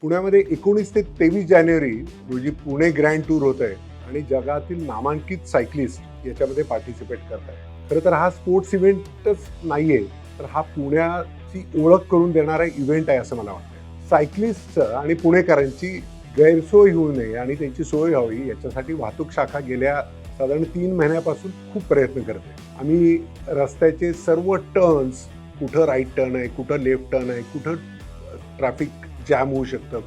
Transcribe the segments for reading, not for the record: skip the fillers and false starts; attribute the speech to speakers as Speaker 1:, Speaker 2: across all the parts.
Speaker 1: पुण्यामध्ये 19 ते 23 जानेवारी रोजी पुणे ग्रँड टूर होत आहे आणि जगातील नामांकित सायकलिस्ट याच्यामध्ये पार्टिसिपेट करत आहेत. खरं तर हा स्पोर्ट्स इव्हेंटच नाहीये, तर हा पुण्याची ओळख करून देणारा इव्हेंट आहे असं मला वाटतं. सायकलिस्टचं आणि पुणेकरांची गैरसोय होऊ नये आणि त्यांची सोय व्हावी याच्यासाठी वाहतूक शाखा गेल्या साधारण 3 महिन्यापासून खूप प्रयत्न करते. आम्ही रस्त्याचे सर्व टर्न्स, कुठं राईट टर्न आहे, कुठं लेफ्ट टर्न आहे, कुठं ट्रॅफिक जॅम होऊ शकतं,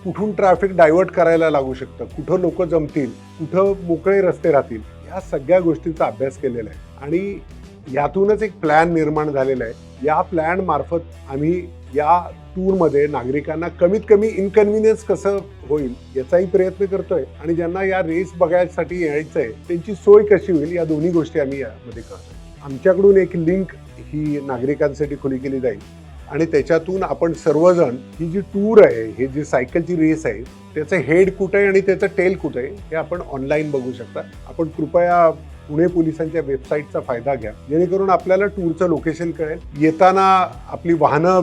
Speaker 1: कुठून ट्रॅफिक डायव्हर्ट करायला लागू शकतं, कुठं लोक जमतील, कुठं मोकळे रस्ते राहतील, या सगळ्या गोष्टींचा अभ्यास केलेला आहे आणि यातूनच एक प्लॅन निर्माण झालेला आहे. या प्लॅन मार्फत आम्ही या टूरमध्ये नागरिकांना कमीत कमी इनकन्व्हिनियन्स कसं होईल याचाही प्रयत्न करतोय आणि ज्यांना या रेस बघायसाठी यायचं आहे त्यांची सोय कशी होईल या दोन्ही गोष्टी आम्ही यामध्ये करतोय. आमच्याकडून एक लिंक ही नागरिकांसाठी खुली केली जाईल आणि त्याच्यातून आपण सर्वजण ही जी टूर आहे, ही जी सायकलची रेस आहे, त्याचं हेड कुठे आहे आणि त्याचं टेल कुठे आहे हे आपण ऑनलाईन बघू शकता. आपण कृपया पुणे पोलिसांच्या वेबसाईटचा फायदा घ्या, जेणेकरून आपल्याला टूरचं लोकेशन कळेल. येताना आपली वाहनं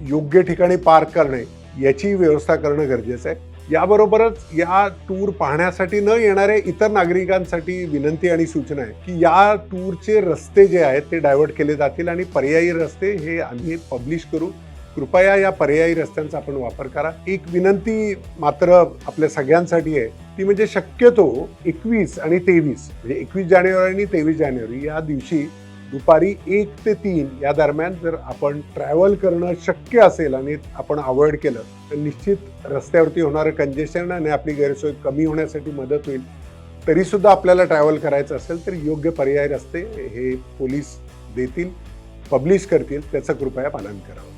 Speaker 1: योग्य ठिकाणी पार्क करणे याची व्यवस्था करणं गरजेचं आहे. याबरोबरच या टूर पाहण्यासाठी न येणाऱ्या इतर नागरिकांसाठी विनंती आणि सूचना आहे की या टूरचे रस्ते जे आहेत ते डायव्हर्ट केले जातील आणि पर्यायी रस्ते हे आम्ही पब्लिश करू. कृपया या पर्यायी रस्त्यांचा आपण वापर करा. एक विनंती मात्र आपल्या सगळ्यांसाठी आहे, ती म्हणजे शक्यतो 21 आणि 23 म्हणजे 21 जानेवारी आणि 23 जानेवारी या दिवशी दुपारी 1 ते 3 या दरम्यान जर आपण ट्रॅव्हल करणं शक्य असेल आणि आपण अवॉइड केलं तर निश्चित रस्त्यावरती होणारं कंजेशन आणि आपली गैरसोय कमी होण्यासाठी मदत होईल. तरीसुद्धा आपल्याला ट्रॅव्हल करायचं असेल तर योग्य पर्यायी रस्ते हे पोलीस देतील, पब्लिश करतील, त्याचं कृपया पालन करावं.